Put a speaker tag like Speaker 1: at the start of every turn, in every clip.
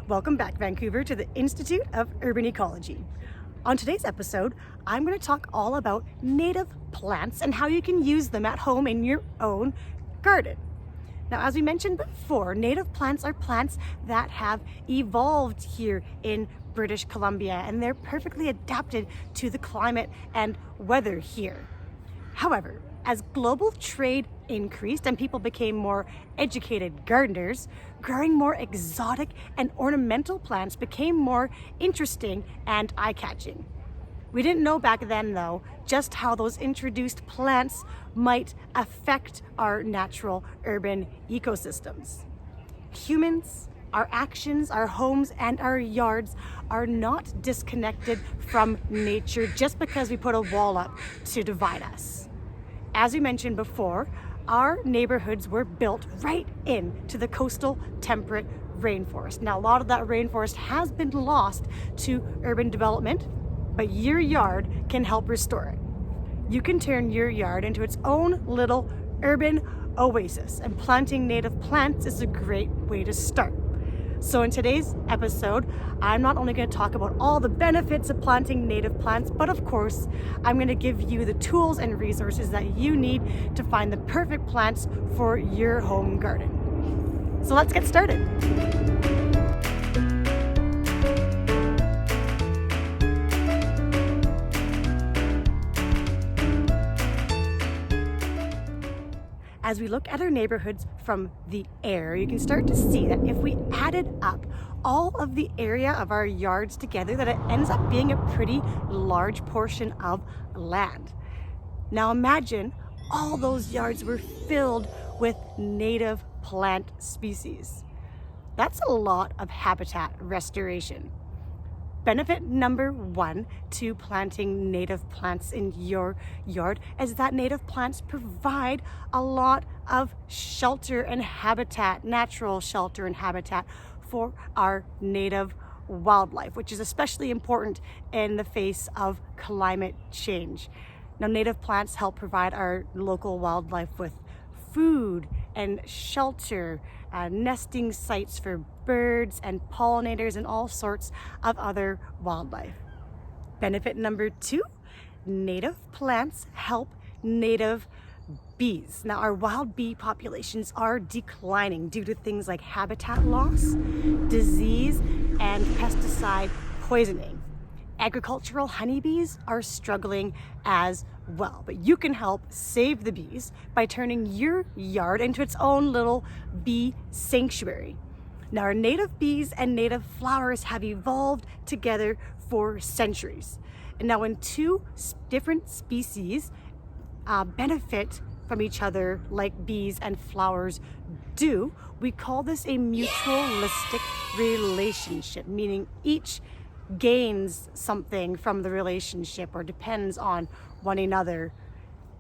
Speaker 1: Welcome back, Vancouver, to the Institute of Urban Ecology. On today's episode, I'm going to talk all about native plants and how you can use them at home in your own garden. Now, as we mentioned before, native plants are plants that have evolved here in British Columbia, and they're perfectly adapted to the climate and weather here. However, as global trade increased and people became more educated gardeners, growing more exotic and ornamental plants became more interesting and eye-catching. We didn't know back then, though, just how those introduced plants might affect our natural urban ecosystems. Humans, our actions, our homes, and our yards are not disconnected from nature just because we put a wall up to divide us. As we mentioned before, our neighborhoods were built right into the coastal temperate rainforest. Now, a lot of that rainforest has been lost to urban development, but your yard can help restore it. You can turn your yard into its own little urban oasis, and planting native plants is a great way to start. So in today's episode, I'm not only going to talk about all the benefits of planting native plants, but of course, I'm going to give you the tools and resources that you need to find the perfect plants for your home garden. So let's get started. As we look at our neighborhoods from the air, you can start to see that if we added up all of the area of our yards together, that it ends up being a pretty large portion of land. Now imagine all those yards were filled with native plant species. That's a lot of habitat restoration. Benefit number one to planting native plants in your yard is that native plants provide a lot of shelter and habitat, natural shelter and habitat for our native wildlife, which is especially important in the face of climate change. Now, native plants help provide our local wildlife with food and shelter, nesting sites for birds and pollinators and all sorts of other wildlife. Benefit number two, native plants help native bees. Now, our wild bee populations are declining due to things like habitat loss, disease, and pesticide poisoning. Agricultural honeybees are struggling as well, but you can help save the bees by turning your yard into its own little bee sanctuary. Now, our native bees and native flowers have evolved together for centuries. And now when two different species benefit from each other like bees and flowers do, we call this a mutualistic relationship, meaning each gains something from the relationship or depends on one another.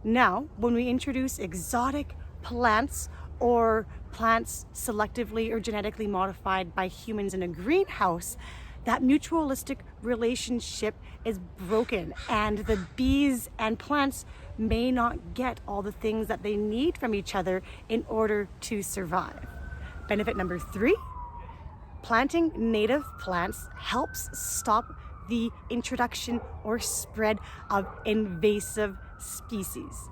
Speaker 1: Now, when we introduce exotic plants or plants selectively or genetically modified by humans in a greenhouse, that mutualistic relationship is broken and the bees and plants may not get all the things that they need from each other in order to survive. Benefit number three, planting native plants helps stop the introduction or spread of invasive species.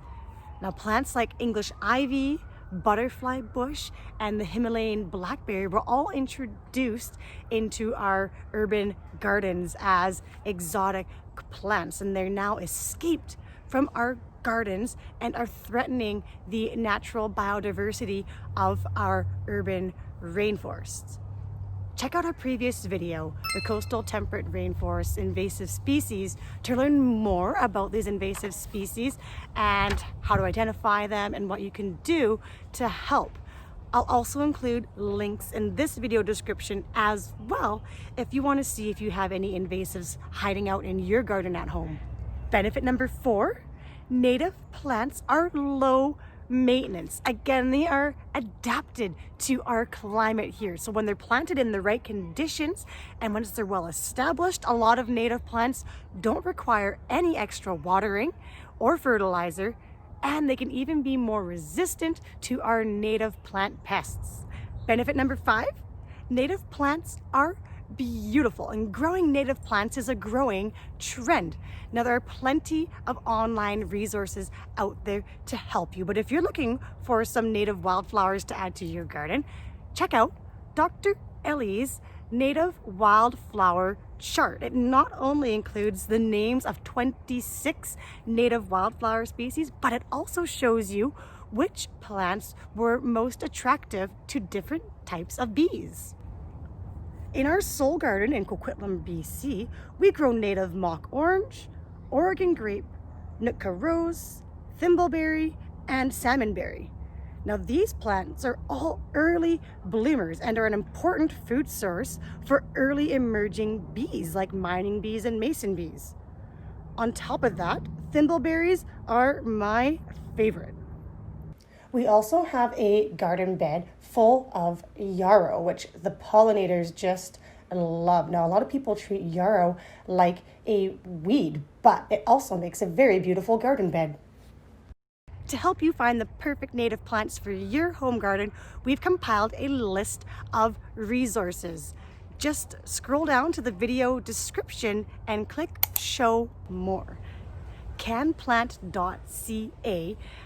Speaker 1: Now, plants like English ivy, butterfly bush, and the Himalayan blackberry were all introduced into our urban gardens as exotic plants, and they're now escaped from our gardens and are threatening the natural biodiversity of our urban rainforests. Check out our previous video, the Coastal Temperate Rainforest Invasive Species, to learn more about these invasive species and how to identify them and what you can do to help. I'll also include links in this video description as well if you want to see if you have any invasives hiding out in your garden at home. Benefit number four, native plants are low maintenance. Again, they are adapted to our climate here. So when they're planted in the right conditions and once they're well established, a lot of native plants don't require any extra watering or fertilizer, and they can even be more resistant to our native plant pests. Benefit number five, Native plants are beautiful, and growing native plants is a growing trend. Now, there are plenty of online resources out there to help you, but if you're looking for some native wildflowers to add to your garden, check out Dr. Ellie's Native Wildflower Chart. It not only includes the names of 26 native wildflower species, but it also shows you which plants were most attractive to different types of bees. In our Soul Garden in Coquitlam, BC, we grow native mock orange, Oregon grape, Nootka rose, thimbleberry, and salmonberry. Now, these plants are all early bloomers and are an important food source for early emerging bees like mining bees and mason bees. On top of that, thimbleberries are my favorite. We also have a garden bed full of yarrow, which the pollinators just love. Now, a lot of people treat yarrow like a weed, but it also makes a very beautiful garden bed. To help you find the perfect native plants for your home garden, we've compiled a list of resources. Just scroll down to the video description and click Show More. Canplant.ca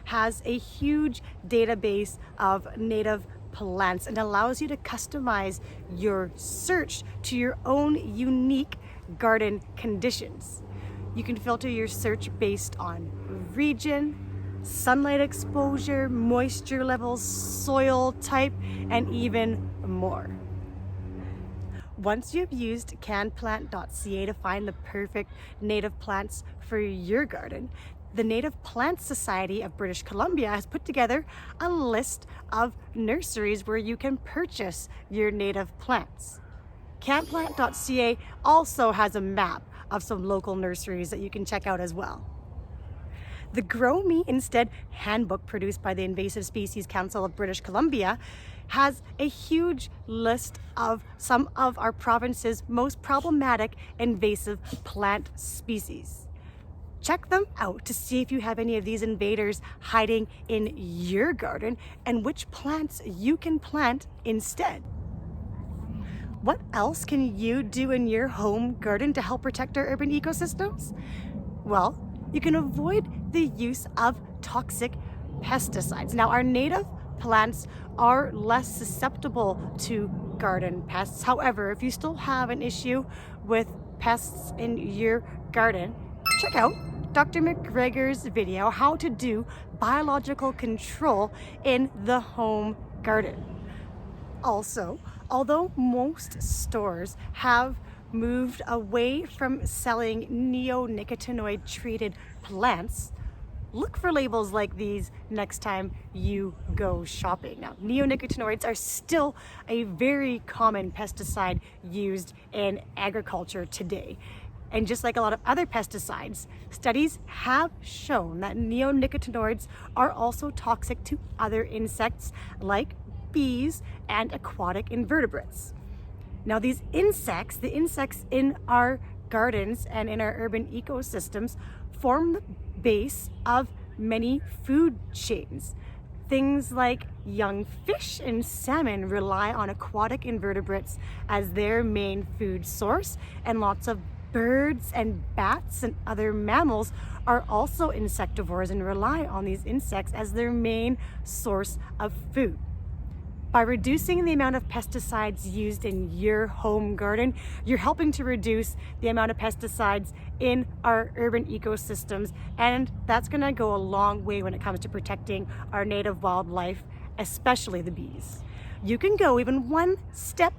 Speaker 1: has a huge database of native plants and allows you to customize your search to your own unique garden conditions. You can filter your search based on region, sunlight exposure, moisture levels, soil type, and even more. Once you've used canplant.ca to find the perfect native plants for your garden, the Native Plants Society of British Columbia has put together a list of nurseries where you can purchase your native plants. Canplant.ca also has a map of some local nurseries that you can check out as well. The Grow Me Instead handbook, produced by the Invasive Species Council of British Columbia, has a huge list of some of our province's most problematic invasive plant species. Check them out to see if you have any of these invaders hiding in your garden and which plants you can plant instead. What else can you do in your home garden to help protect our urban ecosystems? Well, you can avoid the use of toxic pesticides. Now, our native plants are less susceptible to garden pests. However, if you still have an issue with pests in your garden, check out Dr. McGregor's video, How to Do Biological Control in the Home Garden. Also, although most stores have moved away from selling neonicotinoid treated plants, look for labels like these next time you go shopping. Now, neonicotinoids are still a very common pesticide used in agriculture today. And just like a lot of other pesticides, studies have shown that neonicotinoids are also toxic to other insects like bees and aquatic invertebrates. Now, these insects, the insects in our gardens and in our urban ecosystems, form the base of many food chains. Things like young fish and salmon rely on aquatic invertebrates as their main food source, and lots of birds and bats and other mammals are also insectivores and rely on these insects as their main source of food. By reducing the amount of pesticides used in your home garden, you're helping to reduce the amount of pesticides in our urban ecosystems, and that's going to go a long way when it comes to protecting our native wildlife, especially the bees. You can go even one step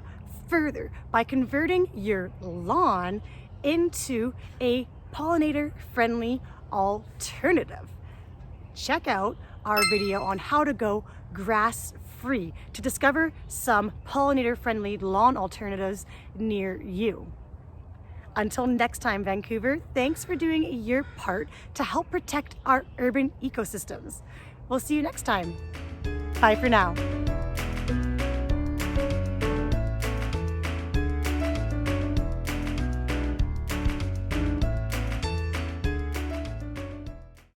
Speaker 1: further by converting your lawn into a pollinator-friendly alternative. Check out our video on how to go grass-free to discover some pollinator-friendly lawn alternatives near you. Until next time, Vancouver, thanks for doing your part to help protect our urban ecosystems. We'll see you next time. Bye for now.